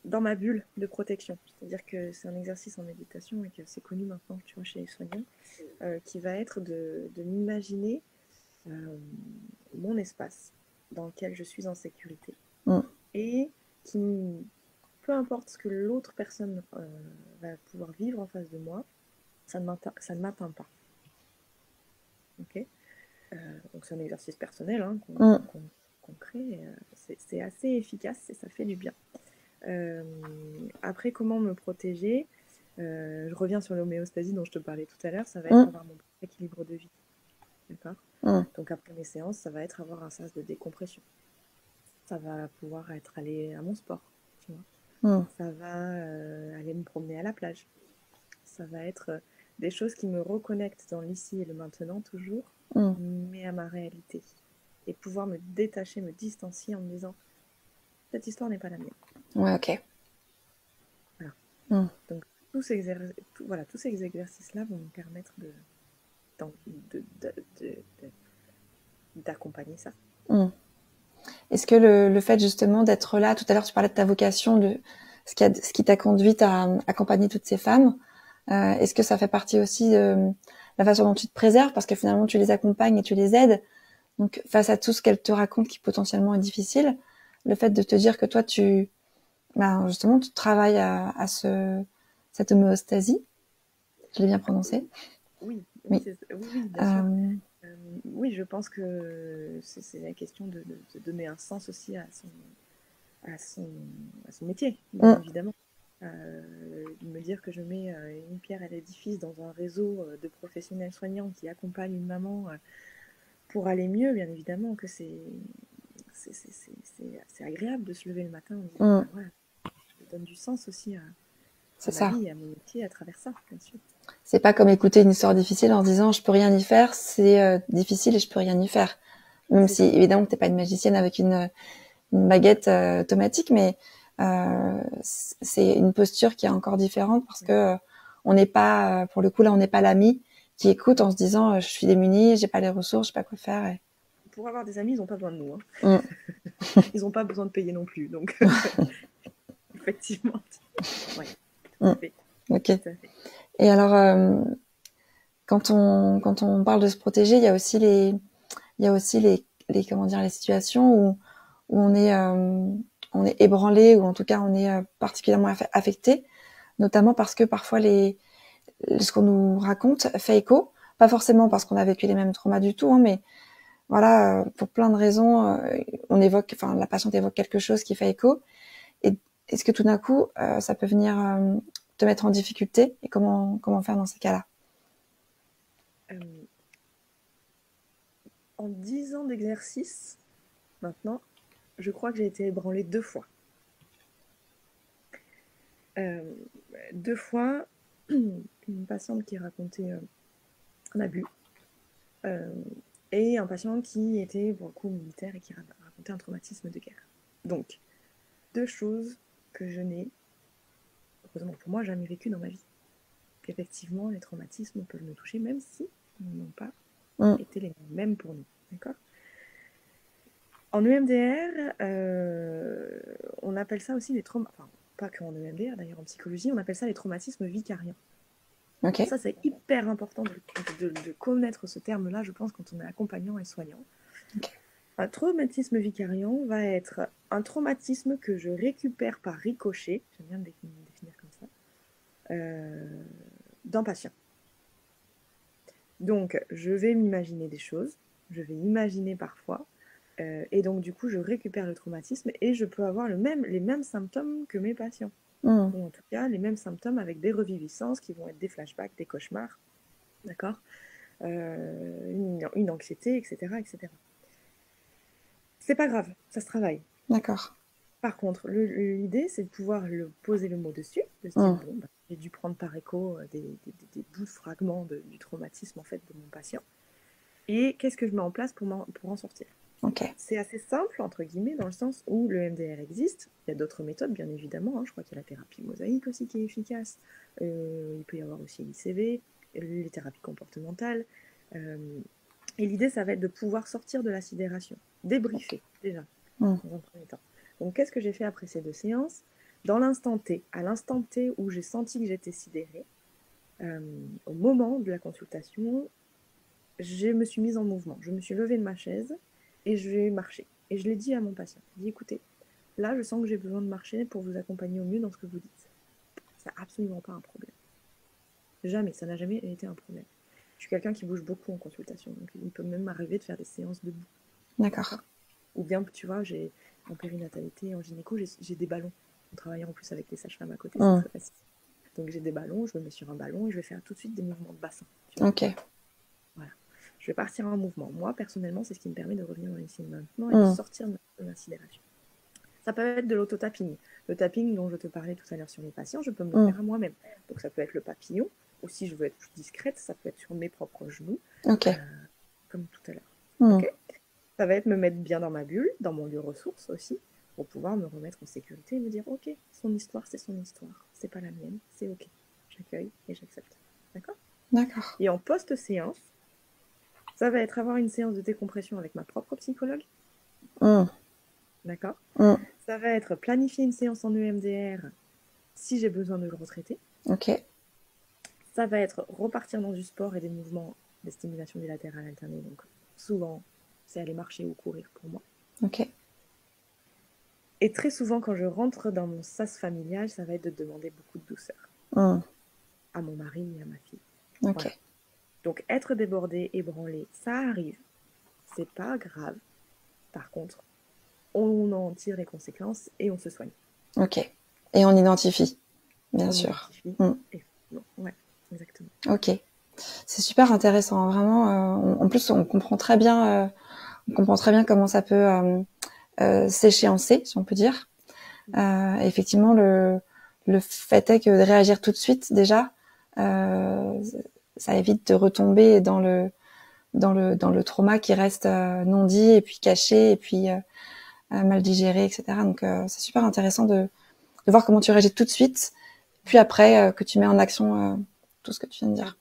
dans ma bulle de protection. C'est-à-dire que c'est un exercice en méditation et que c'est connu maintenant, tu vois, chez les soignants, qui va être de m'imaginer mon espace dans lequel je suis en sécurité. Et qui, peu importe ce que l'autre personne va pouvoir vivre en face de moi, ça ne m'atteint pas. Ok. Donc c'est un exercice personnel hein, qu'on crée. C'est assez efficace et ça fait du bien. Après, comment me protéger? Je reviens sur l'homéostasie dont je te parlais tout à l'heure. Ça va être avoir mon équilibre de vie. D'accord. Donc après mes séances, ça va être avoir un sas de décompression. Ça va pouvoir être aller à mon sport. Tu vois. Ça va aller me promener à la plage. Ça va être des choses qui me reconnectent dans l'ici et le maintenant toujours, mais à ma réalité. Et pouvoir me détacher, me distancier en me disant cette histoire n'est pas la mienne. Ouais, ok. Voilà. Donc tous ces exercices-là vont me permettre d'accompagner ça. Est-ce que le fait justement d'être là, tout à l'heure tu parlais de ta vocation, de ce qui t'a conduite à accompagner toutes ces femmes, est-ce que ça fait partie aussi de la façon dont tu te préserves parce que finalement tu les accompagnes et tu les aides, donc face à tout ce qu'elles te racontent qui potentiellement est difficile, le fait de te dire que toi justement tu travailles à cette homéostasie, je l'ai bien prononcé? Oui, bien sûr. Oui, je pense que c'est la question de donner un sens aussi à son métier, bien évidemment. Me dire que je mets une pierre à l'édifice dans un réseau de professionnels soignants qui accompagnent une maman pour aller mieux, bien évidemment que c'est agréable de se lever le matin en disant, ben voilà, je donne du sens aussi à C'est ma ça. vie et à mon métier à travers ça, bien sûr. C'est pas comme écouter une histoire difficile en se disant je peux rien y faire, c'est difficile et je peux rien y faire. Même si évidemment t'es pas une magicienne avec une baguette automatique, mais c'est une posture qui est encore différente parce que on n'est pas, pour le coup là, on n'est pas l'ami qui écoute en se disant je suis démunie, j'ai pas les ressources, je sais pas quoi faire. Et... Pour avoir des amis, ils n'ont pas besoin de nous. Hein. Ils n'ont pas besoin de payer non plus, donc effectivement. Ouais, tout à fait. Ok. Tout à fait. Et alors, quand on parle de se protéger, il y a aussi les comment dire, les situations où on est ébranlé ou en tout cas on est particulièrement affecté, notamment parce que parfois ce qu'on nous raconte fait écho, pas forcément parce qu'on a vécu les mêmes traumas du tout, hein, mais voilà, pour plein de raisons, la patiente évoque quelque chose qui fait écho. Et est-ce que tout d'un coup, ça peut venir te mettre en difficulté et comment faire dans ces cas-là? En 10 ans d'exercice, maintenant, je crois que j'ai été ébranlée 2 fois. 2 fois, une patiente qui racontait un abus et un patient qui était pour le coup militaire et qui racontait un traumatisme de guerre. Donc, 2 choses que je n'ai, heureusement pour moi, jamais vécues dans ma vie. Qu'effectivement, les traumatismes peuvent nous toucher, même si ils n'ont pas été les mêmes pour nous. D'accord ? En EMDR, on appelle ça aussi les traumas, enfin, pas qu'en EMDR, d'ailleurs en psychologie, on appelle ça les traumatismes vicariants. Okay. Ça, c'est hyper important de connaître ce terme-là, je pense, quand on est accompagnant et soignant. Okay. Un traumatisme vicariant va être un traumatisme que je récupère par ricochet, j'aime bien le définir comme ça, d'un patient. Donc, je vais m'imaginer des choses, je vais imaginer parfois, et donc du coup, je récupère le traumatisme et je peux avoir les mêmes symptômes que mes patients. Ou en tout cas, les mêmes symptômes avec des reviviscences qui vont être des flashbacks, des cauchemars, d'accord, une anxiété, etc., etc. C'est pas grave, ça se travaille. D'accord. Par contre, l'idée, c'est de pouvoir poser le mot dessus, de se dire, bon, bah, j'ai dû prendre par écho des bouts de fragments du traumatisme en fait de mon patient. Et qu'est-ce que je mets en place pour en sortir? Okay. C'est assez simple, entre guillemets, dans le sens où le MDR existe. Il y a d'autres méthodes, bien évidemment. Je crois qu'il y a la thérapie mosaïque aussi qui est efficace. Il peut y avoir aussi l'ICV, les thérapies comportementales. Et l'idée, ça va être de pouvoir sortir de la sidération, débriefer, déjà, dans un premier temps. Donc, qu'est-ce que j'ai fait après ces 2 séances? Dans l'instant T, à l'instant T où j'ai senti que j'étais sidérée, au moment de la consultation, je me suis mise en mouvement. Je me suis levée de ma chaise et je vais marcher. Et je l'ai dit à mon patient. Je lui ai dit, écoutez, là, je sens que j'ai besoin de marcher pour vous accompagner au mieux dans ce que vous dites. C'est absolument pas un problème. Jamais, ça n'a jamais été un problème. Je suis quelqu'un qui bouge beaucoup en consultation, donc il peut même m'arriver de faire des séances debout. D'accord. Ou bien, tu vois, en périnatalité, en gynéco, j'ai des ballons. En travaillant en plus avec les sages-femmes à côté, c'est très facile. Donc j'ai des ballons, je me mets sur un ballon et je vais faire tout de suite des mouvements de bassin. Ok. Voilà. Je vais partir en mouvement. Moi, personnellement, c'est ce qui me permet de revenir dans l'ici et maintenant et de sortir de ma sidération. Ça peut être de l'auto-tapping. Le tapping dont je te parlais tout à l'heure sur les patients, je peux me le faire à moi-même. Donc ça peut être le papillon, ou si je veux être plus discrète, ça peut être sur mes propres genoux, comme tout à l'heure. Okay, ça va être me mettre bien dans ma bulle, dans mon lieu ressource aussi, pour pouvoir me remettre en sécurité et me dire, ok, son histoire, c'est son histoire, c'est pas la mienne, c'est ok. J'accueille et j'accepte. D'accord ? D'accord. Et en post-séance, ça va être avoir une séance de décompression avec ma propre psychologue. D'accord ? Ça va être planifier une séance en EMDR si j'ai besoin de le retraiter. Ok. Ça va être repartir dans du sport et des mouvements de stimulation bilatérale alternée. Donc, souvent, c'est aller marcher ou courir pour moi. Ok. Et très souvent, quand je rentre dans mon sas familial, ça va être de demander beaucoup de douceur à mon mari et à ma fille. Ok. Voilà. Donc, être débordé, ébranlé, ça arrive. C'est pas grave. Par contre, on en tire les conséquences et on se soigne. Ok. Et on identifie. bien on sûr. identifie. Et bon, ouais, exactement. Ok, c'est super intéressant, hein, vraiment. En plus, on comprend très bien comment ça peut s'échéancer, si on peut dire. Effectivement, le fait est que de réagir tout de suite, déjà, ça évite de retomber dans le trauma qui reste non dit et puis caché et puis mal digéré, etc. Donc, c'est super intéressant de voir comment tu réagis tout de suite, puis après que tu mets en action tout ce que tu viens de dire.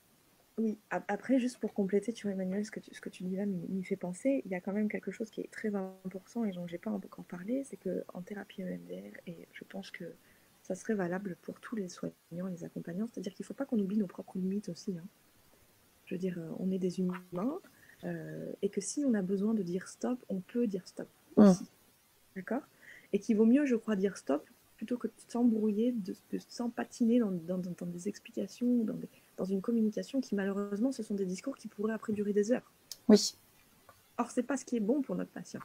Oui, après, juste pour compléter, tu vois, Emmanuel, ce que tu dis là m'y fait penser. Il y a quand même quelque chose qui est très important et dont j'ai pas encore parlé, c'est qu'en thérapie EMDR, et je pense que ça serait valable pour tous les soignants, les accompagnants, c'est-à-dire qu'il ne faut pas qu'on oublie nos propres limites aussi, hein. Je veux dire, on est des humains, et que si on a besoin de dire stop, on peut dire stop aussi. D'accord? Et qu'il vaut mieux, je crois, dire stop plutôt que de s'embrouiller, de s'empatiner dans des explications, dans une communication qui, malheureusement, ce sont des discours qui pourraient après durer des heures. Oui. Or, c'est pas ce qui est bon pour notre patient.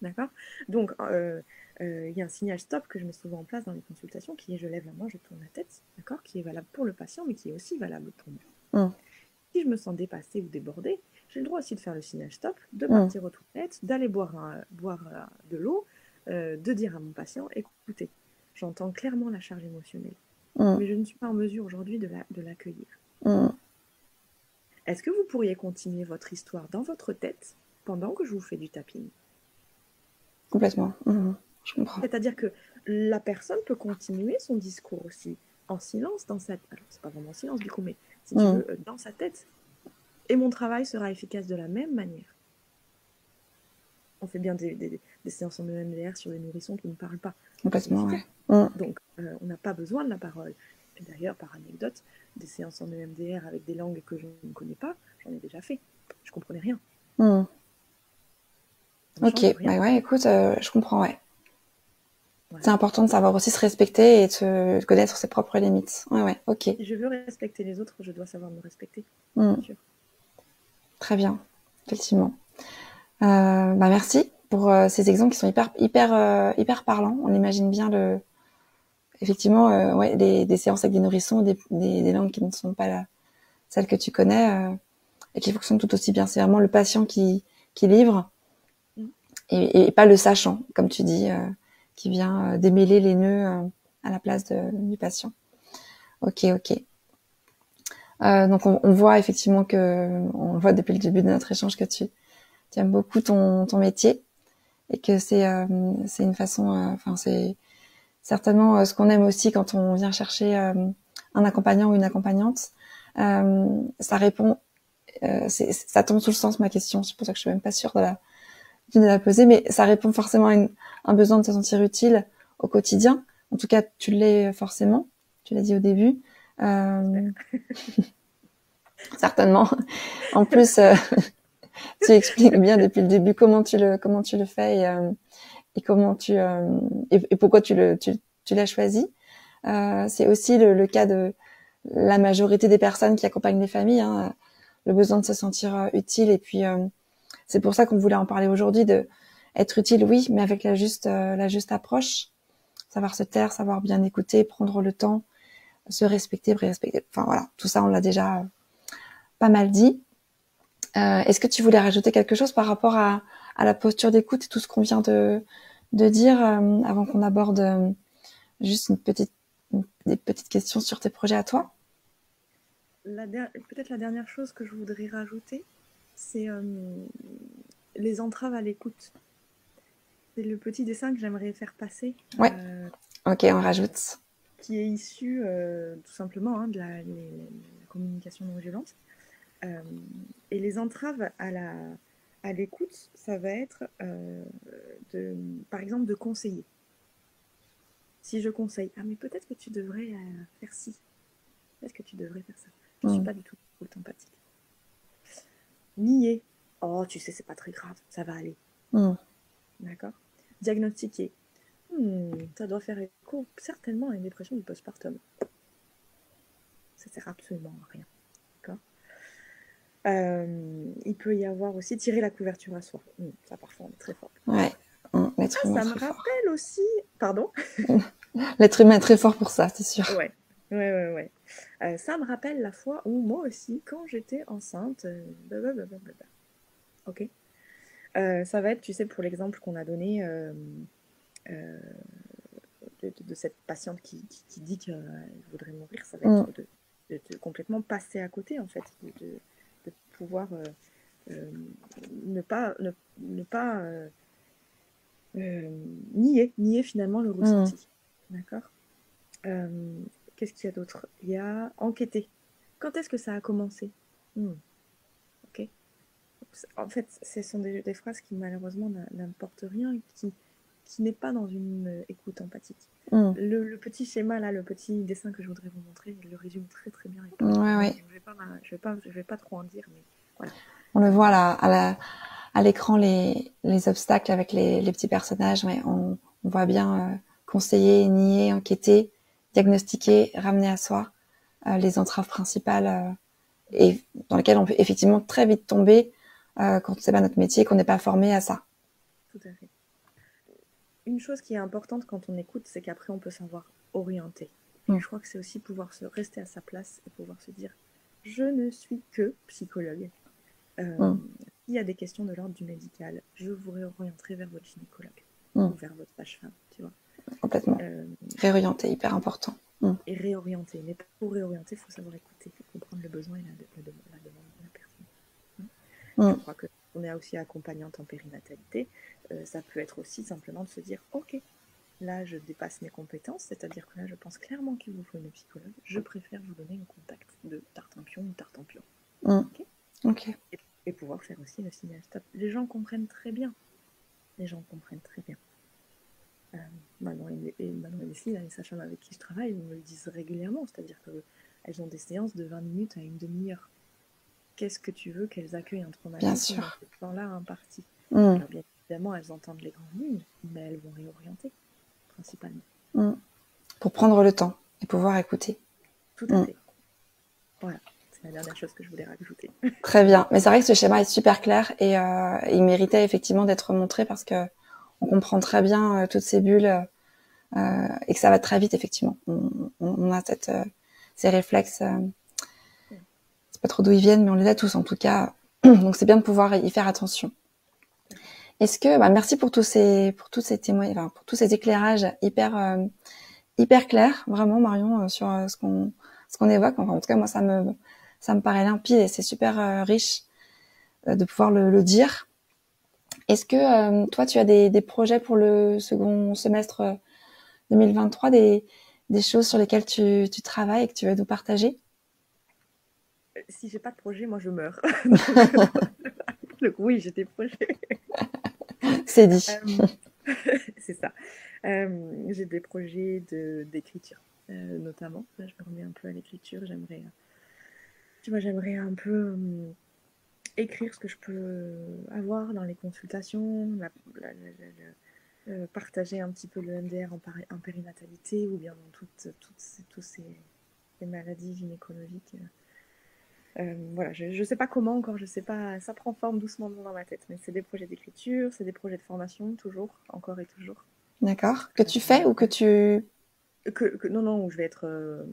D'accord? Donc, il y a un signal stop que je mets souvent en place dans les consultations qui est je lève la main, je tourne la tête, d'accord? Qui est valable pour le patient, mais qui est aussi valable pour moi. Si je me sens dépassée ou débordée, j'ai le droit aussi de faire le signal stop, de partir aux toilettes, d'aller boire de l'eau, de dire à mon patient, écoutez, j'entends clairement la charge émotionnelle, mais je ne suis pas en mesure aujourd'hui de l'accueillir. Est-ce que vous pourriez continuer votre histoire dans votre tête pendant que je vous fais du tapping? Complètement. Je comprends. C'est-à-dire que la personne peut continuer son discours aussi en silence dans sa tête. Alors, c'est pas vraiment en silence du coup, mais si tu veux, dans sa tête. Et mon travail sera efficace de la même manière. On fait bien des séances en EMDR sur des nourrissons qui ne parlent pas. Complètement, ouais. Donc, on n'a pas besoin de la parole. Et d'ailleurs, par anecdote, des séances en EMDR avec des langues que je ne connais pas, j'en ai déjà fait. Je comprenais rien. Ok, ouais, écoute, je comprends, ouais. Voilà. C'est important de savoir aussi se respecter et de connaître ses propres limites. Ouais, ok. Si je veux respecter les autres, je dois savoir me respecter. Bien sûr. Très bien, effectivement. Merci pour ces exemples qui sont hyper parlants. On imagine bien effectivement, ouais, des séances avec des nourrissons, des langues qui ne sont pas celles que tu connais et qui fonctionnent tout aussi bien. C'est vraiment le patient qui livre et pas le sachant, comme tu dis, qui vient démêler les nœuds à la place du patient. Ok. Donc on voit effectivement on voit depuis le début de notre échange que tu aimes beaucoup ton métier et que c'est une façon, c'est certainement ce qu'on aime aussi quand on vient chercher un accompagnant ou une accompagnante. Ça répond, ça tombe sous le sens ma question. C'est pour ça que je suis même pas sûre de la poser, mais ça répond forcément à un besoin de se sentir utile au quotidien. En tout cas, tu l'es forcément. Tu l'as dit au début. Certainement. En plus, tu expliques bien depuis le début comment tu le fais et comment et pourquoi tu l'as choisi. C'est aussi le cas de la majorité des personnes qui accompagnent les familles, hein, le besoin de se sentir utile. Et puis, c'est pour ça qu'on voulait en parler aujourd'hui, de être utile, oui, mais avec la juste approche, savoir se taire, savoir bien écouter, prendre le temps, se respecter. Enfin voilà, tout ça, on l'a déjà pas mal dit. Est-ce que tu voulais rajouter quelque chose par rapport à la posture d'écoute et tout ce qu'on vient de dire avant qu'on aborde juste des petites questions sur tes projets à toi? Peut-être la dernière chose que je voudrais rajouter, c'est les entraves à l'écoute. C'est le petit dessin que j'aimerais faire passer. Ouais. Ok, on rajoute. Qui est issu tout simplement de la communication non violente. Et les entraves à l'écoute, ça va être par exemple de conseiller. Si je conseille, mais peut-être que tu devrais faire ci, peut-être que tu devrais faire ça. Je ne suis pas du tout empathique. Nier, oh tu sais c'est pas très grave, ça va aller. D'accord. Diagnostiquer, ça doit faire écho certainement à une dépression du postpartum. Ça sert absolument à rien. Il peut y avoir aussi tirer la couverture à soi. Ça, parfois, on est très fort. Ouais. Ça me rappelle aussi... Pardon. L'être humain est très fort pour ça, c'est sûr. Ouais, ouais. Ça me rappelle la fois où moi aussi, quand j'étais enceinte, blablabla. Ok. Ça va être, tu sais, pour l'exemple qu'on a donné euh, de cette patiente qui dit qu'elle voudrait mourir, ça va Mm. être de complètement passer à côté, en fait, de pouvoir euh, ne pas nier finalement le Mm. ressenti. D'accord. Qu'est-ce qu'il y a d'autre? Il y a enquêter. Quand est-ce que ça a commencé? Ok. En fait, ce sont des phrases qui malheureusement n'importent rien, qui n'est pas dans une écoute empathique. Mm. Le petit schéma là, le petit dessin que je voudrais vous montrer, il le résume très très bien. Ouais, ouais. Je vais pas trop en dire, mais voilà. On le voit là, à l'écran, les obstacles avec les petits personnages. Ouais, on voit bien conseiller, nier, enquêter, diagnostiquer, ramener à soi les entraves principales et dans lesquelles on peut effectivement très vite tomber quand c'est pas notre métier, qu'on n'est pas formé à ça. Tout à fait. Une chose qui est importante quand on écoute, c'est qu'après on peut savoir orienter. Et je crois que c'est aussi pouvoir se rester à sa place et pouvoir se dire, je ne suis que psychologue. S'il y a des questions de l'ordre du médical, je vous réorienterai vers votre gynécologue ou vers votre sage-femme, tu vois. Complètement. Réorienter, hyper important. Et réorienter. Mais pour réorienter, il faut savoir écouter, il faut comprendre le besoin et la demande de la personne. Je crois qu'on est aussi accompagnante en périnatalité. Ça peut être aussi simplement de se dire, ok, là je dépasse mes compétences, c'est-à-dire que là je pense clairement qu'il vous faut une psychologue, je préfère vous donner un contact de Tartampion ou Tartampion. Ok. Et pouvoir faire aussi le signal stop. Les gens comprennent très bien. Les gens comprennent très bien. Manon et Leslie, les sages-femmes avec qui je travaille, me le disent régulièrement, c'est-à-dire qu'elles ont des séances de 20 minutes à une demi-heure. Qu'est-ce que tu veux qu'elles accueillent un traumatisme dans ce plan-là imparti? Alors bien évidemment, elles entendent les grandes lignes, mais elles vont réorienter, principalement. Pour prendre le temps et pouvoir écouter. Tout à fait. Voilà, c'est la dernière chose que je voulais rajouter. Très bien. Mais c'est vrai que ce schéma est super clair et il méritait effectivement d'être montré parce que on comprend très bien toutes ces bulles et que ça va très vite effectivement. On a ces réflexes. C'est pas trop d'où ils viennent, mais on les a tous en tout cas. Donc c'est bien de pouvoir y faire attention. Est-ce que, merci pour tous ces témoignages, pour tous ces éclairages hyper clairs, vraiment Marion, sur ce qu'on évoque. Enfin, en tout cas, moi ça me paraît limpide et c'est super riche de pouvoir le dire. Est-ce que toi, tu as des projets pour le second semestre 2023, des choses sur lesquelles tu travailles et que tu veux nous partager? Si j'ai pas de projet, moi je meurs. Donc oui, j'ai des projets. C'est dit. C'est ça. J'ai des projets d'écriture, notamment. Là, je me remets un peu à l'écriture. J'aimerais un peu écrire ce que je peux avoir dans les consultations, partager un petit peu le MDR en périnatalité ou bien dans toutes ces maladies gynécologiques. Voilà, je sais pas comment encore, je sais pas, ça prend forme doucement dans ma tête, mais c'est des projets d'écriture, c'est des projets de formation, toujours, encore et toujours. D'accord. Que tu fais ou que tu... Non, où je vais être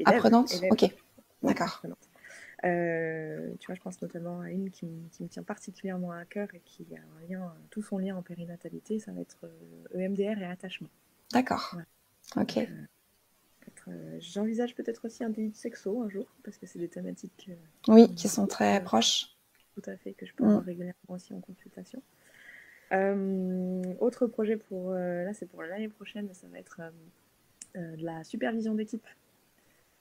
Apprenante. élève. Ok, d'accord. Tu vois, je pense notamment à une qui me tient particulièrement à cœur et qui a un lien, tout son lien en périnatalité, ça va être EMDR et attachement. D'accord. Voilà. Ok. J'envisage peut-être aussi un début de sexo un jour, parce que c'est des thématiques oui, qui sont très proches. Tout à fait, que je peux avoir régulièrement aussi en consultation. Autre projet pour là, c'est pour l'année prochaine, ça va être de la supervision d'équipe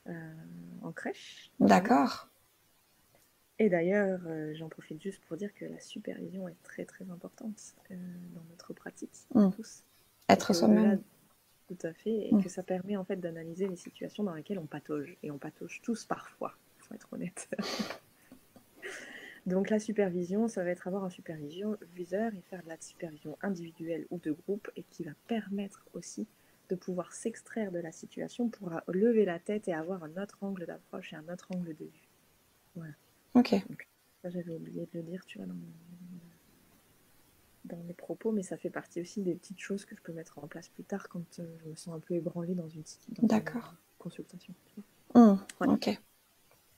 en crèche. D'accord. Et d'ailleurs, j'en profite juste pour dire que la supervision est très très importante dans notre pratique tous. Être soi-même. Tout à fait, et que ça permet en fait d'analyser les situations dans lesquelles on patauge, et on patauge tous parfois, il faut être honnête. Donc la supervision, ça va être avoir un superviseur et faire de la supervision individuelle ou de groupe, et qui va permettre aussi de pouvoir s'extraire de la situation pour lever la tête et avoir un autre angle d'approche et un autre angle de vue. Voilà. Ok. Donc, ça, j'avais oublié de le dire, tu vois, dans mes propos, mais ça fait partie aussi des petites choses que je peux mettre en place plus tard quand je me sens un peu ébranlée dans une consultation. Ouais. Ok.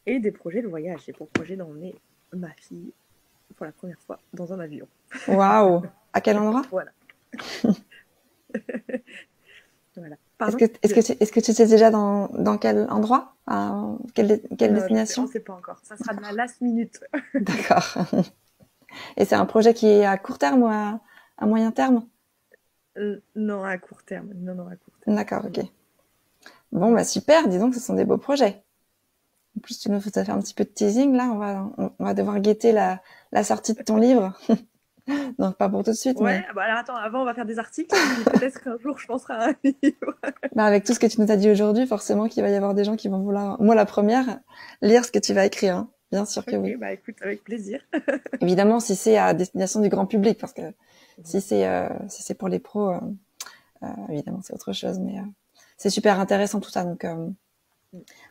Et des projets de voyage. J'ai pour projet d'emmener ma fille pour la première fois dans un avion. Waouh! À quel endroit? Voilà. Voilà. Est-ce que tu sais déjà dans quel endroit? Quelle destination? On ne sait pas encore. Ça sera de la last minute. D'accord. Et c'est un projet qui est à court terme ou à moyen terme? Non, à court terme. Non, à court terme. D'accord, ok. Bon, bah super, dis donc, ce sont des beaux projets. En plus, tu nous fais faire un petit peu de teasing, là. On va devoir guetter la sortie de ton livre. Non, pas pour tout de suite, ouais, mais... bah alors attends, avant, on va faire des articles. Peut-être qu'un jour, je penserai à un livre. Bah, avec tout ce que tu nous as dit aujourd'hui, forcément qu'il va y avoir des gens qui vont vouloir, moi la première, lire ce que tu vas écrire. Hein. Bien sûr que oui. Bah écoute, avec plaisir. Évidemment, si c'est à destination du grand public, parce que si c'est pour les pros, évidemment, c'est autre chose. Mais c'est super intéressant tout ça. Donc,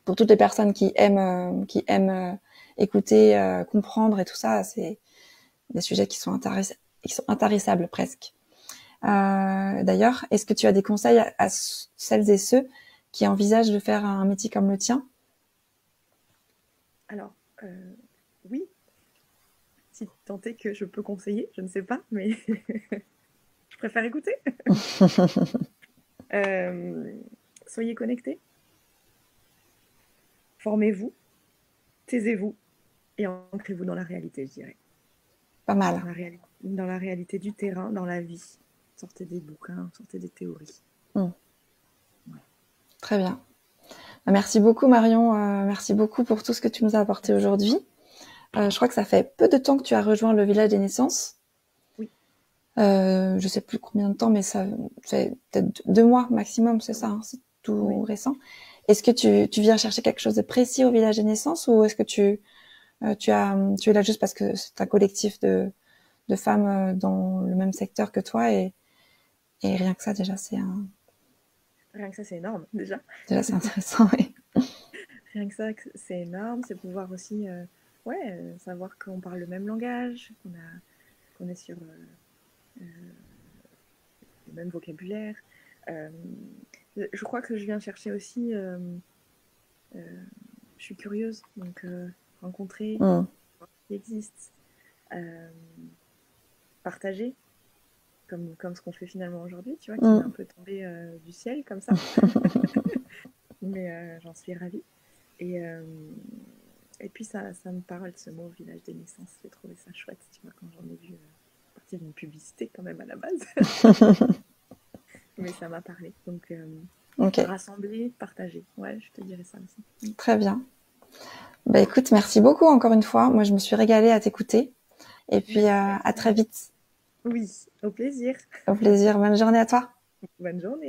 pour toutes les personnes qui aiment écouter, comprendre et tout ça, c'est des sujets qui sont intarissables presque. D'ailleurs, est-ce que tu as des conseils à celles et ceux qui envisagent de faire un métier comme le tien? Alors, oui. Si tant est que je peux conseiller, je ne sais pas, mais je préfère écouter. Soyez connectés. Formez-vous. Taisez-vous. Et ancrez-vous dans la réalité, je dirais. Pas mal. Dans la réalité du terrain, dans la vie. Sortez des bouquins, sortez des théories. Ouais. Très bien. Merci beaucoup Marion, merci beaucoup pour tout ce que tu nous as apporté aujourd'hui. Je crois que ça fait peu de temps que tu as rejoint le village des naissances. Oui. Je sais plus combien de temps, mais ça fait peut-être 2 mois maximum, c'est ça, hein, c'est tout récent. Est-ce que tu viens chercher quelque chose de précis au village des naissances ou est-ce que tu es là juste parce que c'est un collectif de femmes dans le même secteur que toi et rien que ça déjà Rien que ça, c'est énorme, déjà. Déjà, c'est intéressant, oui. Rien que ça, c'est énorme. C'est pouvoir aussi savoir qu'on parle le même langage, qu'on est sur le même vocabulaire. Je crois que je viens chercher aussi... je suis curieuse, donc rencontrer ce qui existe, partager, comme ce qu'on fait finalement aujourd'hui, tu vois, qui est un peu tombé du ciel, comme ça. Mais j'en suis ravie. Et puis ça me parle, ce mot village des naissances. J'ai trouvé ça chouette, tu vois, quand j'en ai vu partir d'une publicité quand même à la base. Mais ça m'a parlé. Donc, rassembler, partager. Ouais, je te dirais ça aussi. Très bien. Bah écoute, merci beaucoup encore une fois. Moi, je me suis régalée à t'écouter. Et puis, à très vite. Oui, au plaisir. Au plaisir. Bonne journée à toi. Bonne journée.